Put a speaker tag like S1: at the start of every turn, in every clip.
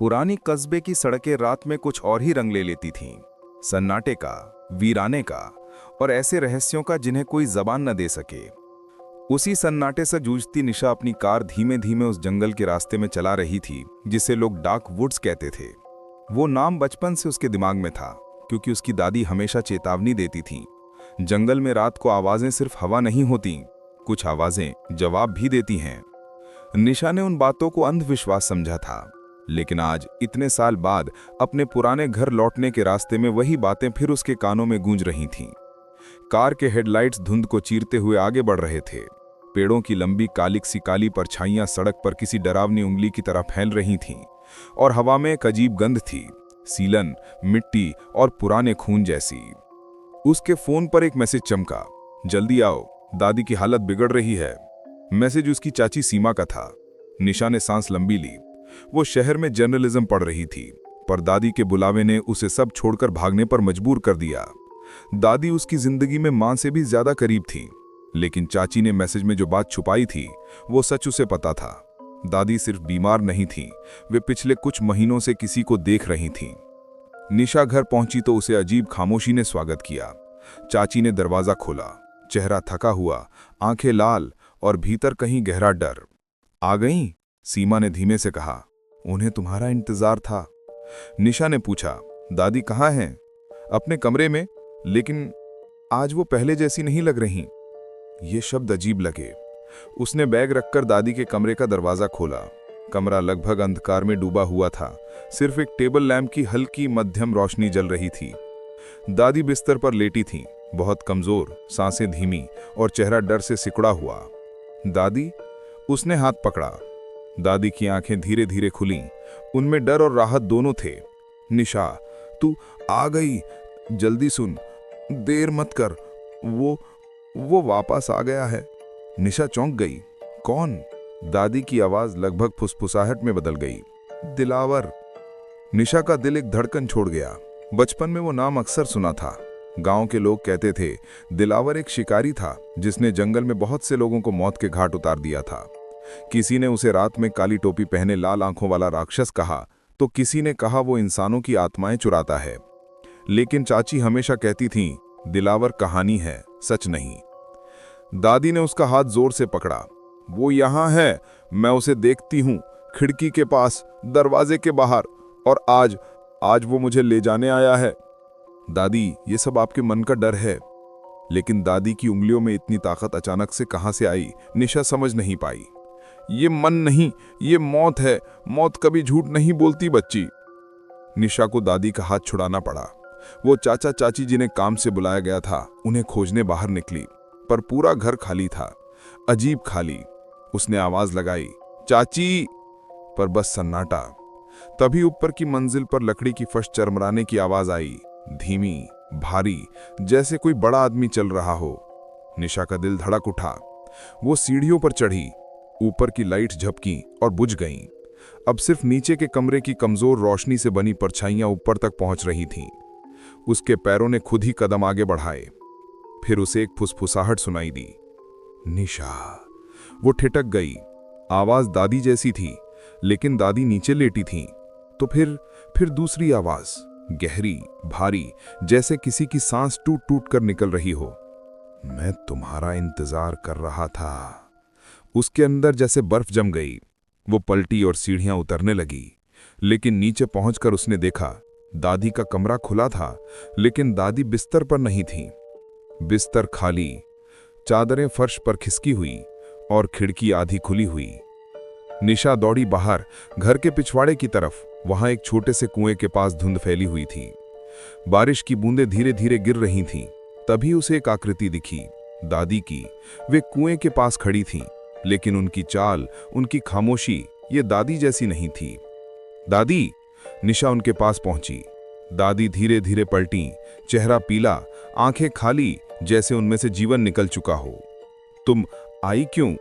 S1: पुरानी कस्बे की सड़कें रात में कुछ और ही रंग ले लेती थीं। सन्नाटे का, वीराने का और ऐसे रहस्यों का जिन्हें कोई जबान न दे सके। उसी सन्नाटे से जूझती निशा अपनी कार धीमे धीमे उस जंगल के रास्ते में चला रही थी जिसे लोग डार्क वुड्स कहते थे। वो नाम बचपन से उसके दिमाग में था क्योंकि उसकी दादी हमेशा चेतावनी देती थी। जंगल में रात को आवाजें सिर्फ हवा नहीं होती, कुछ आवाजें जवाब भी देती हैं। निशा ने उन बातों को अंधविश्वास समझा था, लेकिन आज इतने साल बाद अपने पुराने घर लौटने के रास्ते में वही बातें फिर उसके कानों में गूंज रही थीं। कार के हेडलाइट्स धुंध को चीरते हुए आगे बढ़ रहे थे। पेड़ों की लंबी काली परछाइयां सड़क पर किसी डरावनी उंगली की तरह फैल रही थीं और हवा में एक अजीब गंध थी, सीलन, मिट्टी और पुराने खून जैसी। उसके फोन पर एक मैसेज चमका, जल्दी आओ, दादी की हालत बिगड़ रही है। मैसेज उसकी चाची सीमा का था। निशा ने सांस लंबी ली। वो शहर में जर्नलिज्म पढ़ रही थी, पर दादी के बुलावे ने उसे सब छोड़कर भागने पर मजबूर कर दिया। दादी उसकी जिंदगी में मां से भी ज्यादा करीब थी, लेकिन चाची ने मैसेज में जो बात छुपाई थी वो सच उसे पता था। दादी सिर्फ बीमार नहीं थी, वे पिछले कुछ महीनों से किसी को देख रही थीं। निशा घर पहुंची तो उसे अजीब खामोशी ने स्वागत किया। चाची ने दरवाजा खोला, चेहरा थका हुआ, आंखें लाल और भीतर कहीं गहरा डर। आ गईं? सीमा ने धीमे से कहा। उन्हें तुम्हारा इंतजार था। निशा ने पूछा, दादी कहाँ हैं? अपने कमरे में, लेकिन आज वो पहले जैसी नहीं लग रही। ये शब्द अजीब लगे। उसने बैग रखकर दादी के कमरे का दरवाजा खोला। कमरा लगभग अंधकार में डूबा हुआ था, सिर्फ एक टेबल लैंप की हल्की मध्यम रोशनी जल रही थी। दादी बिस्तर पर लेटी थीं, बहुत कमजोर, सांसें धीमी और चेहरा डर से सिकुड़ा हुआ। दादी, उसने हाथ पकड़ा। दादी की आंखें धीरे धीरे खुलीं, उनमें डर और राहत दोनों थे। निशा, तू आ गई, जल्दी सुन, देर मत कर, वो वापस आ गया है। निशा चौंक गई। कौन? दादी की आवाज लगभग फुसफुसाहट में बदल गई। दिलावर। निशा का दिल एक धड़कन छोड़ गया। बचपन में वो नाम अक्सर सुना था। गांव के लोग कहते थे दिलावर एक शिकारी था जिसने जंगल में बहुत से लोगों को मौत के घाट उतार दिया था। किसी ने उसे रात में काली टोपी पहने लाल आंखों वाला राक्षस कहा, तो किसी ने कहा वो इंसानों की आत्माएं चुराता है। लेकिन चाची हमेशा कहती थीं, दिलावर कहानी है, सच नहीं। दादी ने उसका हाथ जोर से पकड़ा। वो यहां है, मैं उसे देखती हूं, खिड़की के पास, दरवाजे के बाहर, और आज वो मुझे ले जाने आया है। दादी, ये सब आपके मन का डर है। लेकिन दादी की उंगलियों में इतनी ताकत अचानक से कहां से आई, निशा समझ नहीं पाई। ये मन नहीं, ये मौत है। मौत कभी झूठ नहीं बोलती बच्ची। निशा को दादी का हाथ छुड़ाना पड़ा। वो चाचा चाची जिन्हें काम से बुलाया गया था उन्हें खोजने बाहर निकली, पर पूरा घर खाली था, अजीब खाली। उसने आवाज लगाई, चाची, पर बस सन्नाटा। तभी ऊपर की मंजिल पर लकड़ी की फर्श चरमराने की आवाज आई, धीमी, भारी, जैसे कोई बड़ा आदमी चल रहा हो। निशा का दिल धड़क उठा। वो सीढ़ियों पर चढ़ी। ऊपर की लाइट झपकी और बुझ गईं। अब सिर्फ नीचे के कमरे की कमजोर रोशनी से बनी परछाइयां ऊपर तक पहुंच रही थीं। उसके पैरों ने खुद ही कदम आगे बढ़ाए। फिर उसे एक फुसफुसाहट सुनाई दी, निशा। वो ठिठक गई। आवाज दादी जैसी थी, लेकिन दादी नीचे लेटी थीं। तो फिर दूसरी आवाज, गहरी, भारी, जैसे किसी की सांस टूट टूट कर निकल रही हो। मैं तुम्हारा इंतजार कर रहा था। उसके अंदर जैसे बर्फ जम गई। वो पलटी और सीढ़ियां उतरने लगी, लेकिन नीचे पहुंचकर उसने देखा दादी का कमरा खुला था, लेकिन दादी बिस्तर पर नहीं थी। बिस्तर खाली, चादरें फर्श पर खिसकी हुई और खिड़की आधी खुली हुई। निशा दौड़ी बाहर, घर के पिछवाड़े की तरफ। वहां एक छोटे से कुएं के पास धुंध फैली हुई थी। बारिश की बूंदें धीरे धीरे गिर रही थीं। तभी उसे एक आकृति दिखी, दादी की। वे कुएं के पास खड़ी थीं, लेकिन उनकी चाल, उनकी खामोशी ये दादी जैसी नहीं थी। दादी! निशा उनके पास पहुंची। दादी धीरे धीरे पलटी, चेहरा पीला, आंखें खाली, जैसे उनमें से जीवन निकल चुका हो। तुम आई क्यों?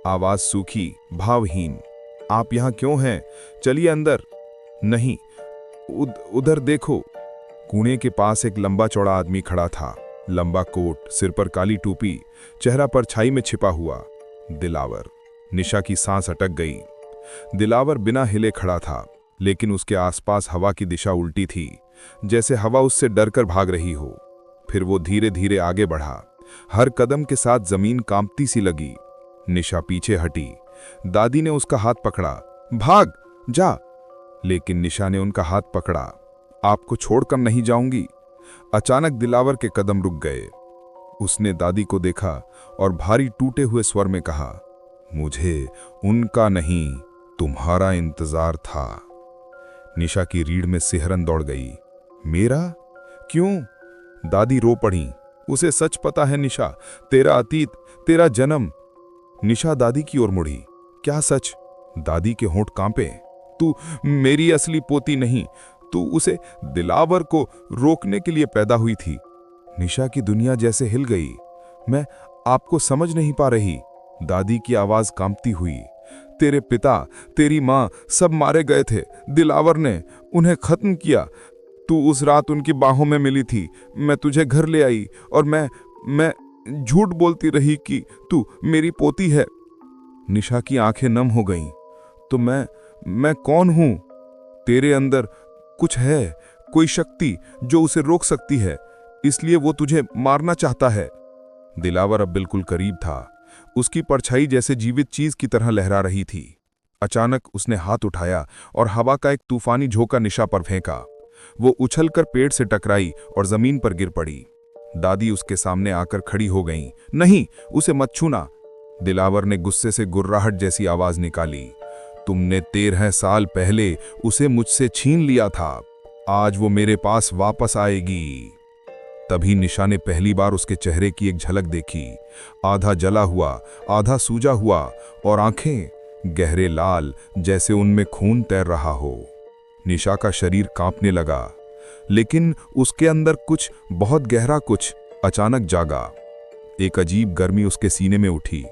S1: आवाज सूखी, भावहीन। आप यहां क्यों हैं? चलिए अंदर। नहीं, उधर देखो। कुएं के पास एक लंबा चौड़ा आदमी खड़ा था। लंबा कोट, सिर पर काली टोपी, चेहरा परछाई में छिपा हुआ। दिलावर। निशा की सांस अटक गई। दिलावर बिना हिले खड़ा था, लेकिन उसके आसपास हवा की दिशा उल्टी थी, जैसे हवा उससे डरकर भाग रही हो। फिर वो धीरे धीरे आगे बढ़ा। हर कदम के साथ जमीन कांपती सी लगी। निशा पीछे हटी। दादी ने उसका हाथ पकड़ा। भाग जा। लेकिन निशा ने उनका हाथ पकड़ा। आपको छोड़कर नहीं जाऊंगी। अचानक दिलावर के कदम रुक गए। उसने दादी को देखा और भारी टूटे हुए स्वर में कहा, मुझे उनका नहीं, तुम्हारा इंतजार था। निशा की रीढ़ में सिहरन दौड़ गई। मेरा? क्यों? दादी रो पड़ी। उसे सच पता है निशा, तेरा अतीत, तेरा जन्म। निशा दादी की ओर मुड़ी। क्या सच? दादी के होंठ कांपे। तू मेरी असली पोती नहीं, तू उसे दिलावर को रोकने के लिए पैदा हुई थी। निशा की दुनिया जैसे हिल गई। मैं आपको समझ नहीं पा रही, दादी की आवाज कांपती हुई। तेरे पिता, तेरी मां सब मारे गए थे। दिलावर ने उन्हें खत्म किया। तू उस रात उनकी बाहों में मिली थी। मैं तुझे घर ले आई और मैं झूठ बोलती रही कि तू मेरी पोती है। निशा की आंखें नम हो गईं। तो मैं कौन हूं? तेरे अंदर कुछ है, कोई शक्ति जो उसे रोक सकती है, इसलिए वो तुझे मारना चाहता है। दिलावर अब बिल्कुल करीब था। उसकी परछाई जैसे जीवित चीज की तरह लहरा रही थी। अचानक उसने हाथ उठाया और हवा का एक तूफानी झोंका निशा पर फेंका। वो उछलकर पेड़ से टकराई और जमीन पर गिर पड़ी। दादी उसके सामने आकर खड़ी हो गईं। नहीं, उसे मत छूना। दिलावर ने गुस्से से गुर्राहट जैसी आवाज निकाली। तुमने 13 साल पहले उसे मुझसे छीन लिया था। आज वो मेरे पास वापस आएगी। तभी निशा ने पहली बार उसके चेहरे की एक झलक देखी। आधा जला हुआ, आधा सूजा हुआ, और आंखें गहरे लाल, जैसे उनमें खून तैर रहा हो। निशा का शरीर कांपने लगा, लेकिन उसके अंदर कुछ बहुत गहरा कुछ अचानक जागा। एक अजीब गर्मी उसके सीने में उठी।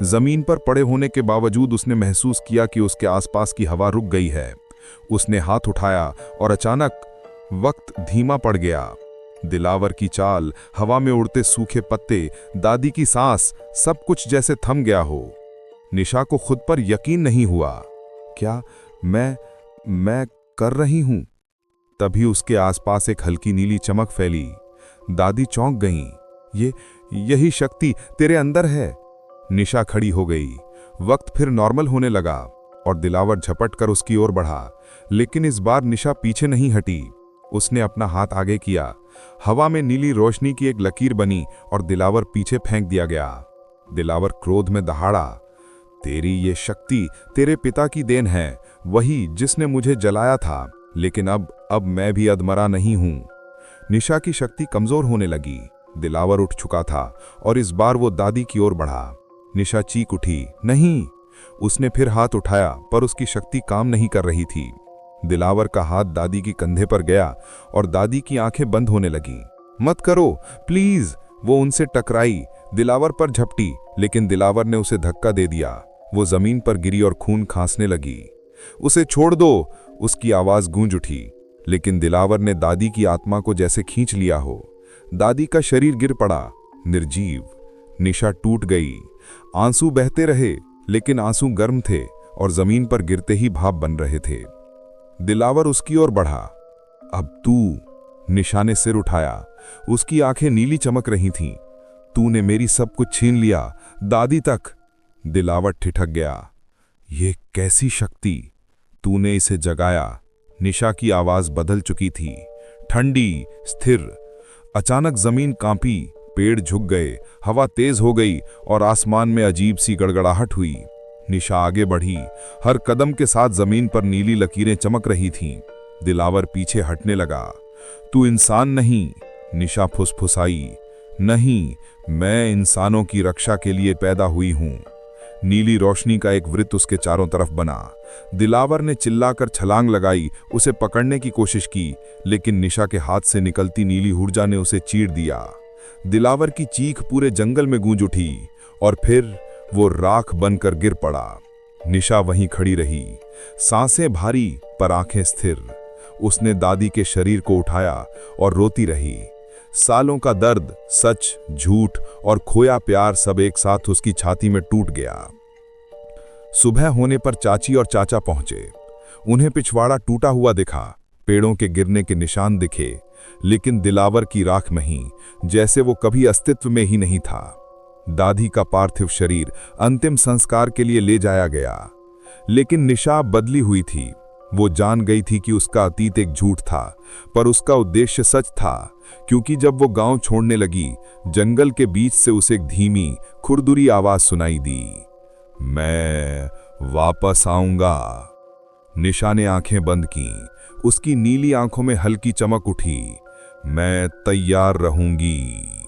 S1: जमीन पर पड़े होने के बावजूद उसने महसूस किया कि उसके आसपास की हवा रुक गई है। उसने हाथ उठाया और अचानक वक्त धीमा पड़ गया। दिलावर की चाल, हवा में उड़ते सूखे पत्ते, दादी की सांस, सब कुछ जैसे थम गया हो। निशा को खुद पर यकीन नहीं हुआ। क्या मैं कर रही हूं? तभी उसके आसपास एक हल्की नीली चमक फैली। दादी चौंक गईं। यही शक्ति तेरे अंदर है। निशा खड़ी हो गई। वक्त फिर नॉर्मल होने लगा और दिलावर झपटकर उसकी ओर बढ़ा, लेकिन इस बार निशा पीछे नहीं हटी। उसने अपना हाथ आगे किया। हवा में नीली रोशनी की एक लकीर बनी और दिलावर पीछे फेंक दिया गया। दिलावर क्रोध में दहाड़ा। तेरी ये शक्ति तेरे पिता की देन है, वही जिसने मुझे जलाया था, लेकिन अब मैं भी अधमरा नहीं हूं। निशा की शक्ति कमजोर होने लगी। दिलावर उठ चुका था और इस बार वो दादी की ओर बढ़ा। निशा चीख उठी। नहीं। उसने फिर हाथ उठाया, पर उसकी शक्ति काम नहीं कर रही थी। दिलावर का हाथ दादी की कंधे पर गया और दादी की आंखें बंद होने लगी। मत करो प्लीज। वो उनसे टकराई, दिलावर पर झपटी, लेकिन दिलावर ने उसे धक्का दे दिया। वो जमीन पर गिरी और खून खांसने लगी। उसे छोड़ दो, उसकी आवाज गूंज उठी, लेकिन दिलावर ने दादी की आत्मा को जैसे खींच लिया हो। दादी का शरीर गिर पड़ा, निर्जीव। निशा टूट गई। आंसू बहते रहे, लेकिन आंसू गर्म थे और जमीन पर गिरते ही भाप बन रहे थे। दिलावर उसकी ओर बढ़ा। अब तू। निशा ने सिर उठाया। उसकी आंखें नीली चमक रही थीं। तूने मेरी सब कुछ छीन लिया, दादी तक। दिलावर ठिठक गया। ये कैसी शक्ति? तूने इसे जगाया। निशा की आवाज बदल चुकी थी, ठंडी, स्थिर। अचानक जमीन कांपी, पेड़ झुक गए, हवा तेज हो गई और आसमान में अजीब सी गड़गड़ाहट हुई। निशा आगे बढ़ी। हर कदम के साथ जमीन पर नीली लकीरें चमक रही थीं। दिलावर पीछे हटने लगा। तू इंसान नहीं, निशा फुसफुसाई। नहीं, मैं इंसानों की रक्षा के लिए पैदा हुई हूं। नीली रोशनी का एक वृत्त उसके चारों तरफ बना। दिलावर ने चिल्लाकर छलांग लगाई, उसे पकड़ने की कोशिश की, लेकिन निशा के हाथ से निकलती नीली ऊर्जा ने उसे चीर दिया। दिलावर की चीख पूरे जंगल में गूंज उठी और फिर वो राख बनकर गिर पड़ा। निशा वहीं खड़ी रही, सांसें भारी पर आंखें स्थिर। उसने दादी के शरीर को उठाया और रोती रही। सालों का दर्द, सच, झूठ और खोया प्यार सब एक साथ उसकी छाती में टूट गया। सुबह होने पर चाची और चाचा पहुंचे।
S2: उन्हें पिछवाड़ा टूटा हुआ दिखा, पेड़ों के गिरने के निशान दिखे, लेकिन दिलावर की राख नहीं, जैसे वो कभी अस्तित्व में ही नहीं था। दादी का पार्थिव शरीर अंतिम संस्कार के लिए ले जाया गया, लेकिन निशा बदली हुई थी। वो जान गई थी कि उसका अतीत एक झूठ था, पर उसका उद्देश्य सच था, क्योंकि जब वो गांव छोड़ने लगी, जंगल के बीच से उसे एक धीमी, खुरदुरी आवाज सुनाई दी, मैं वापस आऊंगा। निशा ने आंखें बंद की, उसकी नीली आंखों में हल्की चमक उठी, मैं तैयार रहूंगी।